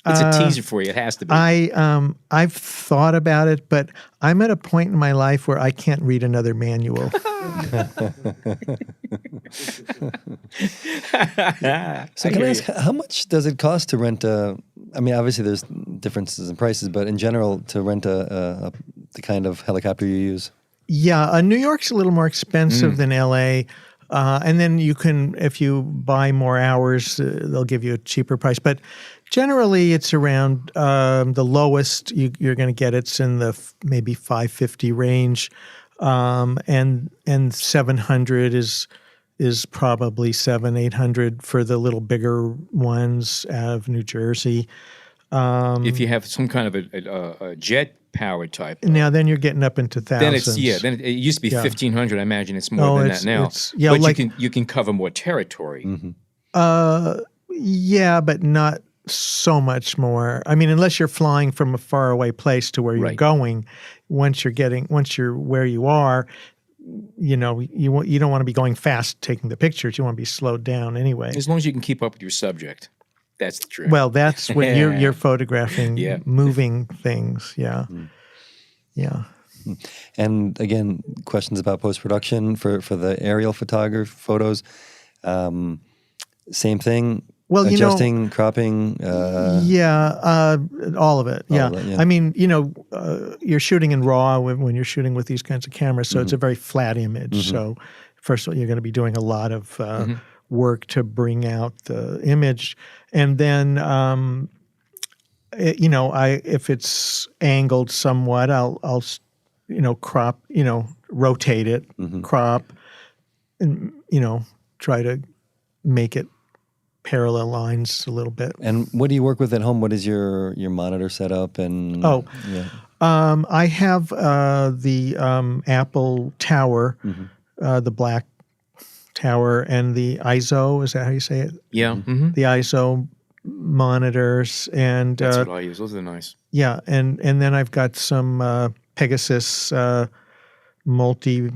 It's a teaser for you. It has to be. I've thought about it, but I'm at a point in my life where I can't read another manual. So can I ask, how much does it cost to rent obviously there's differences in prices, but in general, to rent the kind of helicopter you use? Yeah, New York's a little more expensive than LA. And then you can, if you buy more hours, they'll give you a cheaper price. But generally, it's around the lowest you're going to get. It's in the maybe $550 range, and 700 is probably $700-800 for the little bigger ones out of New Jersey. If you have some kind of a jet powered type. Now, then you're getting up into thousands. Then it used to be 1,500. I imagine it's more No, than it's- that now. it's- yeah, but like- you can cover more territory. Mm-hmm. Yeah, but not so much more. I mean, unless you're flying from a faraway place to where you're Right. going, once you're where you are, you don't want to be going fast taking the pictures. You want to be slowed down anyway. As long as you can keep up with your subject. That's the truth. Well, that's when you're photographing Yeah. moving things. Yeah. Yeah. And again, questions about post-production for the aerial photos. Same thing. Well, adjusting, cropping. All of it. Yeah. of it, yeah. I mean, you're shooting in RAW when you're shooting with these kinds of cameras, so it's a very flat image. So first of all, you're going to be doing a lot of work to bring out the image, and then if it's angled somewhat, I'll crop, rotate it, crop, and try to make it parallel lines a little bit. And what do you work with at home? What is your monitor setup? And I have the Apple Tower, the black tower, and the ISO. Is that how you say it? yeah. Mm-hmm. The ISO monitors, and That's what I use. Those are nice. yeah, and then I've got some Pegasus multi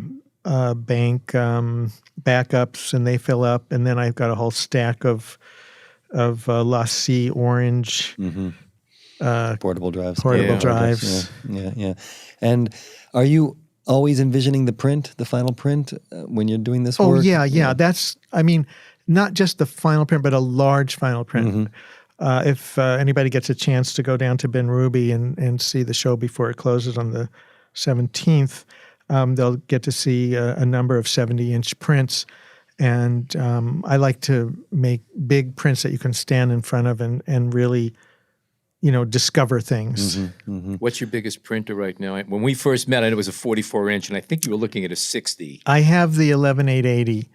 bank backups, and they fill up, and then I've got a whole stack of Lassie Orange Portable drives. portable Yeah. drives. Yeah. And are you always envisioning the final print, when you're doing this Oh work? yeah. That's, I mean, not just the final print, but a large final print. If anybody gets a chance to go down to Ben Ruby and see the show before it closes on the 17th, they'll get to see a number of 70-inch prints. And I like to make big prints that you can stand in front of and really, discover things. What's your biggest printer right now? When we first met, I know it was a 44-inch, and I think you were looking at a 60. I have the 11880,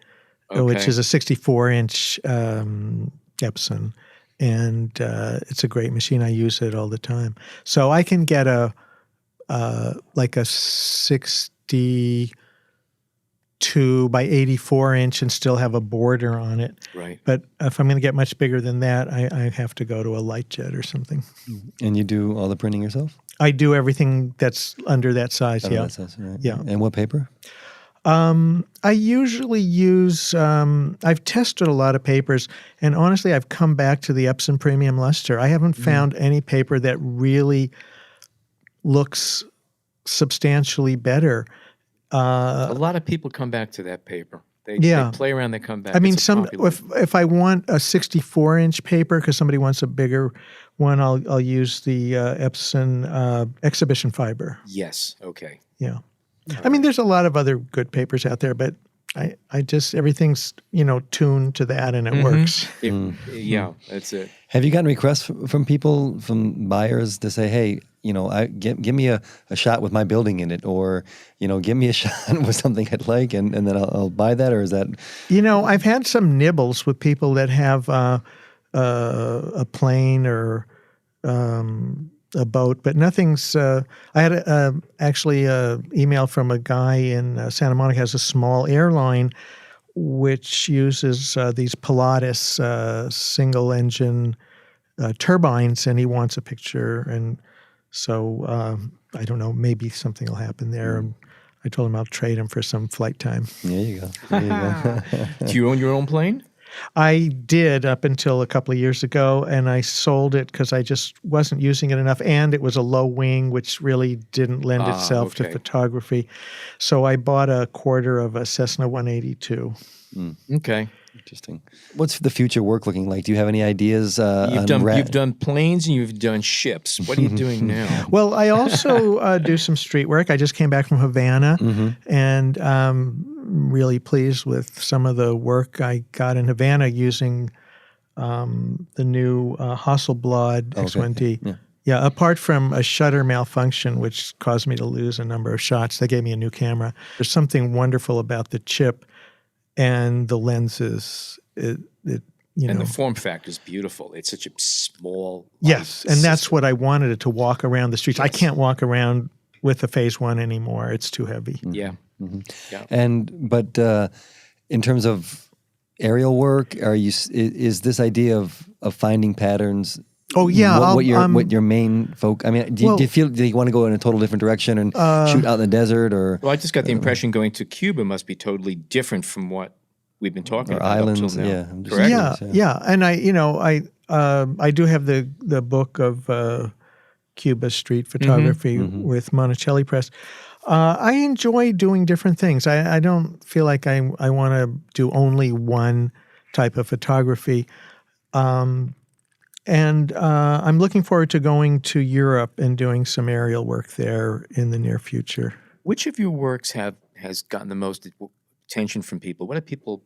which Okay. is a 64-inch Epson, and it's a great machine. I use it all the time. So I can get a 62 by 84-inch and still have a border on it. Right. But if I'm going to get much bigger than that, I have to go to a light jet or something. And you do all the printing yourself? I do everything that's under that size. Under Yeah. that size, right. Yeah. And what paper? I usually use, I've tested a lot of papers, and honestly, I've come back to the Epson Premium Luster. I haven't found any paper that really looks substantially better. A lot of people come back to that paper. They play around, they come back. I mean, It's a popular- if I want a 64-inch paper because somebody wants a bigger one, I'll use the Epson Exhibition Fiber. Yes. Okay. Yeah. I mean, there's a lot of other good papers out there, but I just, everything's, tuned to that and it works. Yeah, that's it. Have you gotten requests from people, from buyers, to say, hey, give me a shot with my building in it, or, give me a shot with something I'd like, and then I'll buy that? Or is that... I've had some nibbles with people that have a plane or a boat, but nothing's. I had actually an email from a guy in Santa Monica, has a small airline, which uses these Pilatus single-engine turbines, and he wants a picture. And so I don't know, maybe something will happen there. And I told him I'll trade him for some flight time. There you go. There you go. Do you own your own plane? I did up until a couple of years ago, and I sold it because I just wasn't using it enough, and it was a low wing, which really didn't lend itself to okay. photography. So I bought a quarter of a Cessna 182. Okay. Interesting. What's the future work looking like? Do you have any ideas? You've done planes and you've done ships. What are you doing now? Well, I also do some street work. I just came back from Havana, and really pleased with some of the work I got in Havana using the new Hasselblad X1D. Yeah, apart from a shutter malfunction, which caused me to lose a number of shots, they gave me a new camera. There's something wonderful about the chip and the lenses. And the form factor is beautiful. It's such a small. Yes, and that's what I wanted it to walk around the streets. I can't walk around with the Phase 1 anymore. It's too heavy. Yeah. But in terms of aerial work, is this idea of finding patterns? Oh yeah, what your main focus? I mean, do you want to go in a total different direction and shoot out in the desert, or? Well, I just got the impression going to Cuba must be totally different from what we've been talking or about islands, up till now. yeah. I'm just Correct? curious, Yeah, and I do have the book of Cuba street photography with Monticelli Press. I enjoy doing different things. I don't feel like I want to do only one type of photography. And I'm looking forward to going to Europe and doing some aerial work there in the near future. Which of your works has gotten the most attention from people? What do people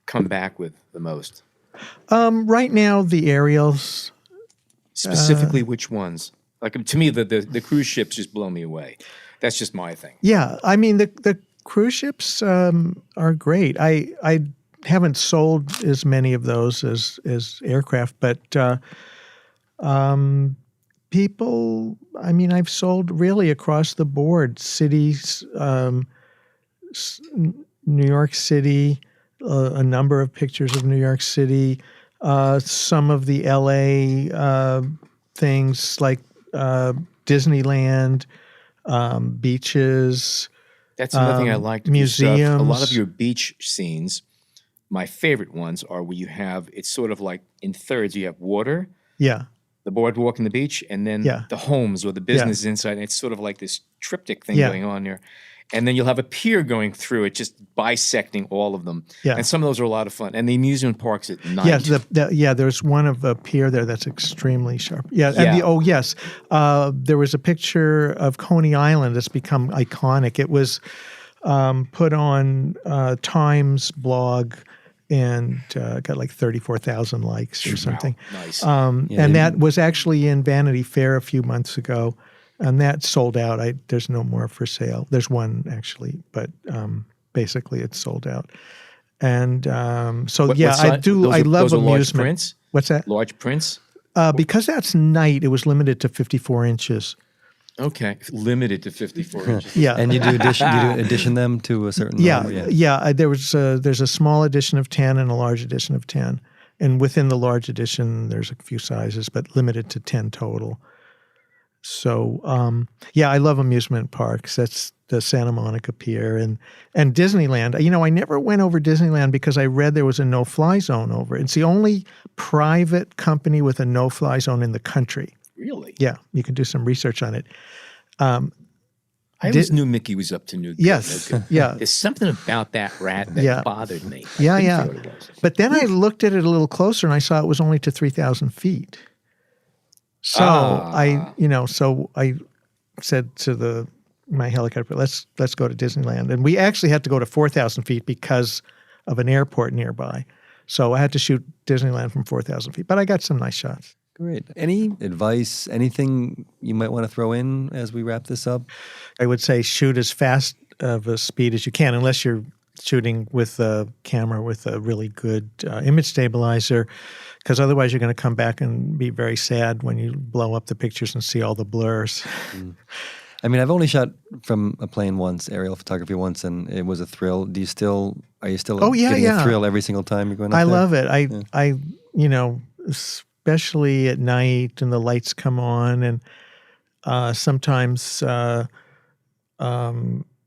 come back with the most? Right now, the aerials. Specifically, which ones? Like, to me, the cruise ships just blow me away. That's just my thing. Yeah, I mean, the cruise ships are great. I haven't sold as many of those as aircraft, but people, I mean, I've sold really across the board. Cities, New York City, a number of pictures of New York City, some of the LA things like Disneyland, beaches. That's another thing I liked. Museums. A lot of your beach scenes, my favorite ones are where you have, it's sort of like in thirds, you have water, Yeah. the boardwalk and the beach, and then Yeah. the homes or the business inside. And it's sort of like this triptych thing Yeah. going on there. And then you'll have a pier going through it, just bisecting all of them. Yeah. And some of those are a lot of fun. And the amusement parks at night. Yeah, there's one of a pier there that's extremely sharp. Yeah, Yeah. and yes, there was a picture of Coney Island that's become iconic. It was put on Times blog and got like 34,000 likes or something. Nice. And that was actually in Vanity Fair a few months ago. And that sold out. There's no more for sale. There's one actually, but basically it's sold out. And so What I size? do. I love those are large amusement. prints? What's that? Large prints? Because that's night. It was limited to 54 inches. Okay. Limited to 54 inches. Yeah, And you do addition them to a certain number? There's a small edition of 10 and a large edition of 10, and within the large edition, there's a few sizes, but limited to 10 total. So, I love amusement parks. That's the Santa Monica Pier and Disneyland. I never went over Disneyland because I read there was a no-fly zone over it. It's the only private company with a no-fly zone in the country. Really? Yeah, you can do some research on it. I always knew Mickey was up to no good. Yes, No good. yeah. There's something about that rat that Yeah. bothered me. Yeah, I couldn't yeah. figure what it was. But then I looked at it a little closer and I saw it was only to 3,000 feet. So I said to my helicopter, let's go to Disneyland. And we actually had to go to 4,000 feet because of an airport nearby. So I had to shoot Disneyland from 4,000 feet, but I got some nice shots. Great. Any advice, anything you might want to throw in as we wrap this up? I would say shoot as fast of a speed as you can, unless you're shooting with a camera with a really good image stabilizer, because otherwise you're going to come back and be very sad when you blow up the pictures and see all the blurs. I mean, I've only shot from a plane once, aerial photography once, and it was a thrill. Are you still getting a thrill every single time you're going up I there? love it. I especially at night and the lights come on, and sometimes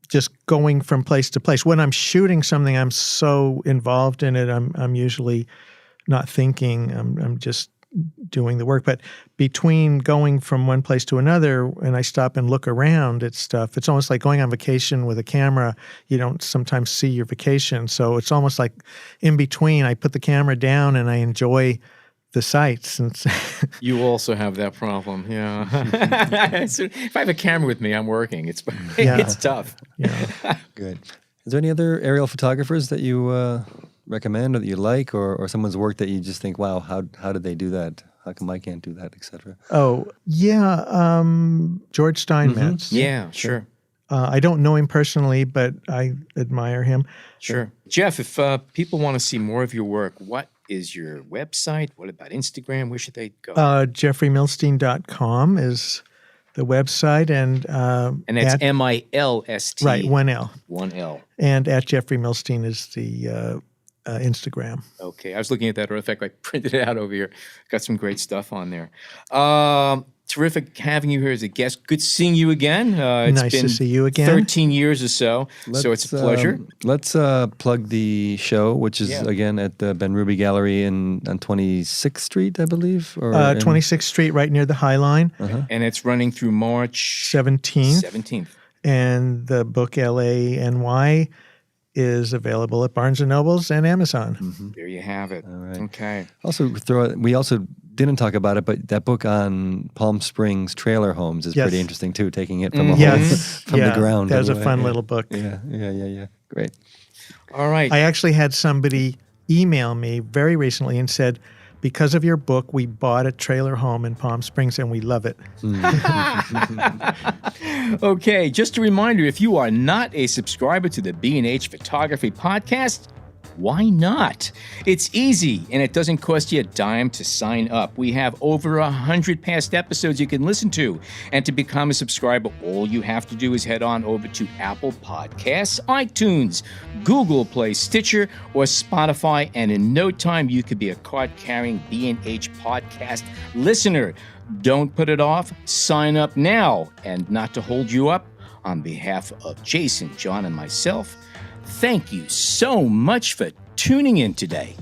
just going from place to place. When I'm shooting something, I'm so involved in it. I'm usually not thinking. I'm just doing the work. But between going from one place to another, and I stop and look around at stuff, it's almost like going on vacation with a camera. You don't sometimes see your vacation. So it's almost like in between, I put the camera down and I enjoy the sights. And You also have that problem, yeah. So if I have a camera with me, I'm working. It's tough. yeah. Good. Is there any other aerial photographers that you recommend or that you like, or someone's work that you just think, wow, how did they do that? How come I can't do that, et cetera? Oh, yeah. George Steinmetz. Yeah, sure. I don't know him personally, but I admire him. Sure. Jeff, if people want to see more of your work, what is your website? What about Instagram? Where should they go? JeffreyMilstein.com is the website. And that's MILST. Right, 1L. 1L. And at Jeffrey Milstein is the Instagram. Okay. I was looking at that. In fact, I printed it out over here. Got some great stuff on there. Terrific having you here as a guest. Good seeing you again. It's Nice been to see you again. 13 years or so, so it's a pleasure. Let's plug the show, which is, again, at the Ben Ruby Gallery on 26th Street, I believe? Or 26th Street, right near the High Line. And it's running through March 17th. 17th. And the book LANY is available at Barnes & Nobles and Amazon. There you have it. All right. Okay. Also, we also didn't talk about it, but that book on Palm Springs trailer homes is pretty interesting too, taking it from a home, from the ground. That was a anyway. fun little book. Yeah. Great. All right. I actually had somebody email me very recently and said, because of your book, we bought a trailer home in Palm Springs and we love it. Okay, just a reminder, if you are not a subscriber to the B&H Photography Podcast, Why not? It's easy, and it doesn't cost you a dime to sign up. We have over 100 past episodes you can listen to. And to become a subscriber, all you have to do is head on over to Apple Podcasts, iTunes, Google Play, Stitcher, or Spotify, and in no time, you could be a card-carrying B&H podcast listener. Don't put it off. Sign up now. And not to hold you up, on behalf of Jason, John, and myself, thank you so much for tuning in today.